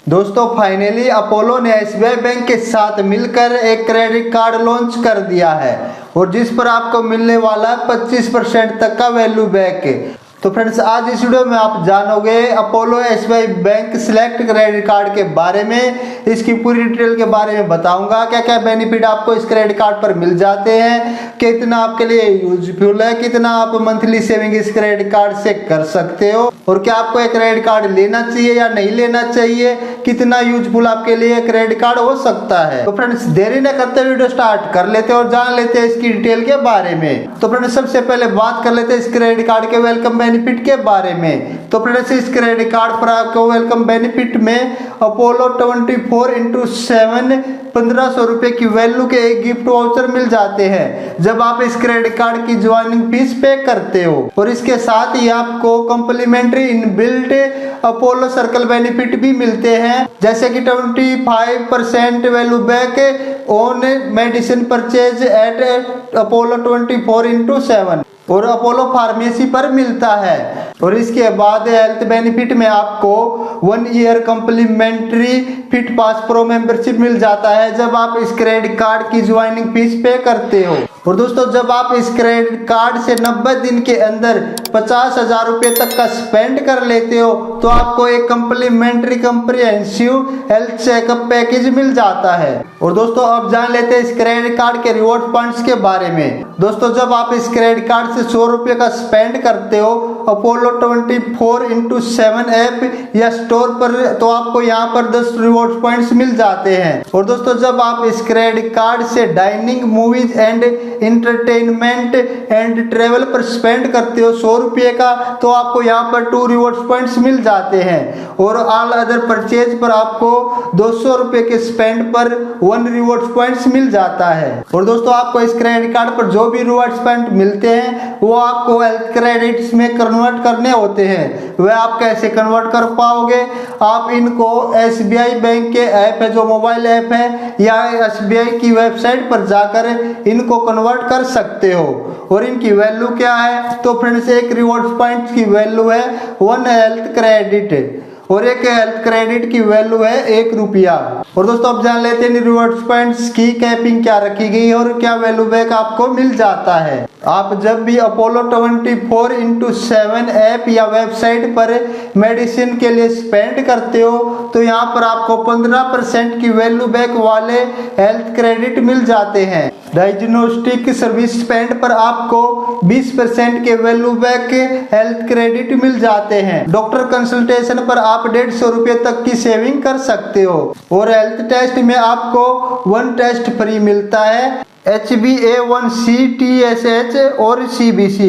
दोस्तों finally Apollo ने SBI bank के साथ मिलकर एक क्रेडिट कार्ड लॉन्च कर दिया है और जिस पर आपको मिलने वाला है 25% तक का वैल्यू बैक। तो फ्रेंड्स आज इस वीडियो में आप जानोगे Apollo SBI bank select credit card के बारे में, इसकी पूरी डिटेल के बारे में बताऊंगा। क्या क्या बेनिफिट आपको इस क्रेडिट कार्ड पर मिल जाते हैं, कितना आपके लिए यूजफुल है, कितना आप मंथली सेविंग इस क्रेडिट कार्ड से कर सकते हो और क्या आपको एक क्रेडिट कार्ड लेना चाहिए या नहीं लेना चाहिए, कितना यूजफुल आपके लिए क्रेडिट कार्ड हो सकता है। तो फ्रेंड्स देरी न करते वीडियो स्टार्ट कर लेते हैं और जान लेते हैं इसकी डिटेल के बारे में। तो फ्रेंड्स सबसे पहले बात कर लेते हैं इस क्रेडिट कार्ड के वेलकम बेनिफिट के बारे में। तो फ्रेंड्स इस क्रेडिट कार्ड पर आपको वेलकम बेनिफिट में अपोलो 24x7 1500 रुपए की वैल्यू के एक गिफ्ट वाउचर मिल जाते हैं जब आप इस क्रेडिट कार्ड की ज्वाइनिंग फीस पे करते हो और इसके साथ ही आपको complimentary inbuilt Apollo circle benefit भी मिलते हैं, जैसे कि 25% value back on medicine purchase at Apollo 24x7 और अपोलो फार्मेसी पर मिलता है। और इसके बाद हेल्थ बेनिफिट में आपको 1 year complementary fit pass pro membership मिल जाता है जब आप इस क्रेडिट कार्ड की ज्वाइनिंग फीस पे करते हो। और दोस्तों जब आप इस क्रेडिट कार्ड से 90 दिन के अंदर 50,000 रुपए तक का स्पेंड कर लेते हो तो आपको एक complimentary comprehensive health checkup package मिल जाता है। और दोस्तों अब जान लेते हैं इस क्रेडिट कार्ड के रिवॉर्ड पॉइंट्स के बारे में। दोस्तों जब आप इस क्रेडिट कार्ड से 100 रुपए का स्पेंड करते हो अपोलो 24x7 ऐप या स्टोर पर तो आपको यहाँ पर 10 रिवॉर्ड पॉइंट्स मिल जाते हैं। और दोस्तों जब आप इस क्रेडिट कार्ड से dining, movies and entertainment and travel पर स्पेंड करते हो 100 रुपये का तो आपको यहाँ पर 2 रिवॉर्ड पॉइंट्स मिल जाते हैं। और ऑल अदर परचेज पर आपको 200 रुपये के स्पेंड पर 1 रिवॉर्ड पॉइंट्स मिल जाता है। और दोस्तों आपको इस क्रेडिट कार्ड पर जो भी रिवॉर्ड पॉइंट मिलते हैं वो आपको हेल्थ क्रेडिट्स में कन्वर्ट करने होते हैं। वह आप कैसे कन्वर्ट कर पाओगे, आप इनको एसबीआई बैंक के ऐप है जो मोबाइल ऐप है या एसबीआई की वेबसाइट पर जाकर इनको कन्वर्ट कर सकते हो। और इनकी वैल्यू क्या है तो फ्रेंड्स एक रिवॉर्ड पॉइंट की वैल्यू है 1 हेल्थ क्रेडिट और एक हेल्थ क्रेडिट की वैल्यू है 1 रुपया। और दोस्तों अब जान लेते हैं रिवॉर्ड पॉइंट्स की कैपिंग क्या रखी गई है और क्या वैल्यू बैक आपको मिल जाता है। आप जब भी अपोलो 24x7 ऐप या वेबसाइट पर मेडिसिन के लिए स्पेंड करते हो तो यहाँ पर आपको 15% की वैल्यू बैक वाले हेल्थ क्रेडिट मिल जाते हैं। डायग्नोस्टिक सर्विस स्पेंड पर आपको 20% के वैल्यू बैक हेल्थ क्रेडिट मिल जाते हैं। डॉक्टर कंसल्टेशन पर आप 150 रुपये तक की सेविंग कर सकते हो। और हेल्थ टेस्ट में आपको 1 टेस्ट फ्री मिलता है, HbA1c, TSH और CBC।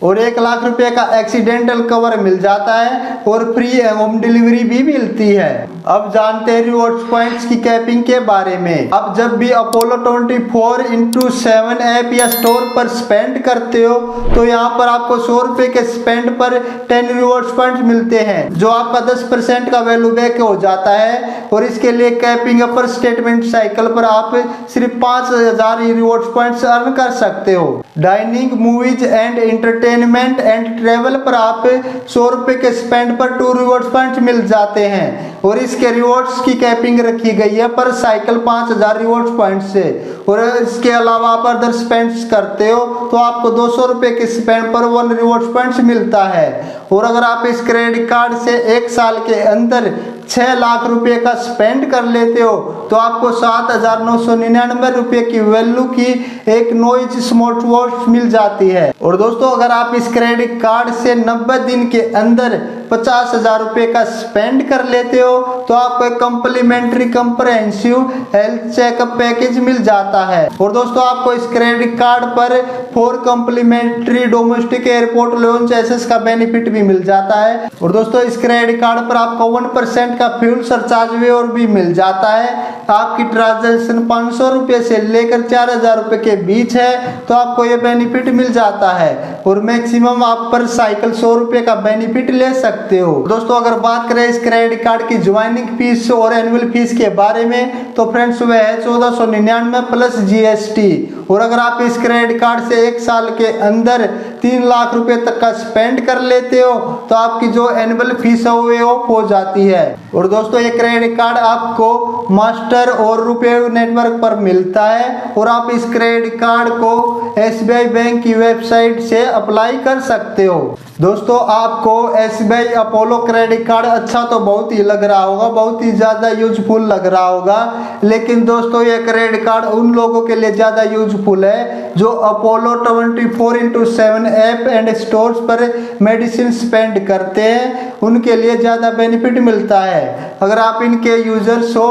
और 1 लाख रुपए का एक्सीडेंटल कवर मिल जाता है और फ्री होम डिलीवरी भी मिलती है। अब जानते हैं रिवॉर्ड पॉइंट्स की कैपिंग के बारे में। अब जब भी अपोलो 24x7 ऐप या स्टोर पर स्पेंड करते हो तो यहाँ पर आपको 100 रुपए के स्पेंड पर 10 रिवॉर्ड पॉइंट्स मिलते हैं जो आपका 10% का वैल्यू बैक हो जाता है। और इसके लिए कैपिंग अपर स्टेटमेंट साइकिल पर आप सिर्फ 5,000 रिवॉर्ड पॉइंट्स अर्न कर सकते हो। Dining, movies and entertainment and travel पर आप 100 रुपए के स्पेंड पर 2 रिवॉर्ड पॉइंट्स मिल जाते हैं। और इसके रिवॉर्ड्स की कैपिंग रखी गई है पर साइकिल 5,000 रिवॉर्ड पॉइंट से। और इसके अलावा आप अदर स्पेंड्स करते हो तो आपको 200 रुपए के स्पेंड पर 1 रिवॉर्ड पॉइंट्स मिलता है। और अगर आप इस क्रेडिट कार्ड से 1 साल के अंदर 6 लाख रुपए का स्पेंड कर लेते हो तो आपको 7,999 रुपए की वैल्यू की एक नॉइज स्मार्ट वॉच मिल जाती है। और दोस्तों अगर आप इस क्रेडिट कार्ड से 90 दिन के अंदर 50,000 रुपए का स्पेंड कर लेते हो तो आपको एक complimentary comprehensive health checkup package मिल जाता है। और दोस्तों आपको इस क्रेडिट कार्ड पर 4 complimentary domestic airport lounge access का बेनिफिट भी मिल जाता है। और दोस्तों इस क्रेडिट कार्ड पर आपको 1% का फ्यूल सरचार्ज वेवर भी मिल जाता है। आपकी ट्रांजैक्शन 500 रुपए से लेकर 4,000 रुपए के बीच है तो आपको ये बेनिफिट मिल जाता है। और मैक्सिमम आप पर साइकिल 100 रुपए का बेनिफिट ले सकते सकते हो। दोस्तों अगर बात करें इस क्रेडिट कार्ड की ज्वाइनिंग फीस और एनुअल फीस के बारे में तो फ्रेंड्स वह है 1499 प्लस GST। और अगर आप इस क्रेडिट कार्ड से 1 साल के अंदर 3 लाख रुपए तक का स्पेंड कर लेते हो तो आपकी जो एनुअल फीस है वो ऑफ हो जाती है। और दोस्तों ये क्रेडिट कार्ड आपको मास्टर और रुपे नेटवर्क पर मिलता है और आप इस क्रेडिट कार्ड को SBI बैंक की वेबसाइट से अप्लाई कर सकते हो। दोस्तों आपको SBI अपोलो क्रेडिट कार्ड अच्छा तो बहुत ही लग रहा होगा, बहुत ही ज़्यादा यूजफुल लग रहा होगा, लेकिन दोस्तों ये क्रेडिट कार्ड उन लोगों के लिए ज़्यादा यूजफुल है जो अपोलो 24/7 ऐप एंड स्टोर्स पर मेडिसिन स्पेंड करते हैं, उनके लिए ज़्यादा बेनिफिट मिलता है। अगर आप इनके यूजर्स हो,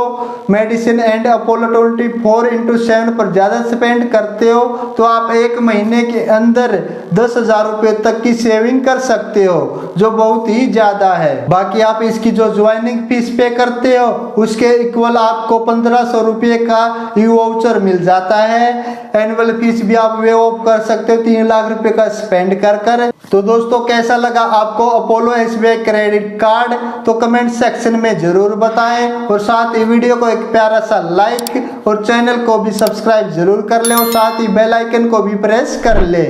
मेडिसिन एंड अपोलो 24/7 पर ज़्यादा स्पेंड करते हो तो आप 1 महीने के अंदर 10,000 रुपये तक की सेविंग कर सकते हो, जो बहुत ही ज़्यादा है। बाकी आप इसकी जो ज्वाइनिंग फीस पे करते हो उसके इक्वल आपको 1500 रुपये का वाउचर मिल जाता है। एनुअल फीस भी आप वे ऑफ कर सकते हो 3 लाख रुपए का स्पेंड कर। तो दोस्तों कैसा लगा आपको अपोलो SBI क्रेडिट कार्ड, तो कमेंट सेक्शन में जरूर बताएं और साथ ही वीडियो को एक प्यारा सा लाइक और चैनल को भी सब्सक्राइब जरूर कर ले और साथ ही बेल आइकन को भी प्रेस कर ले।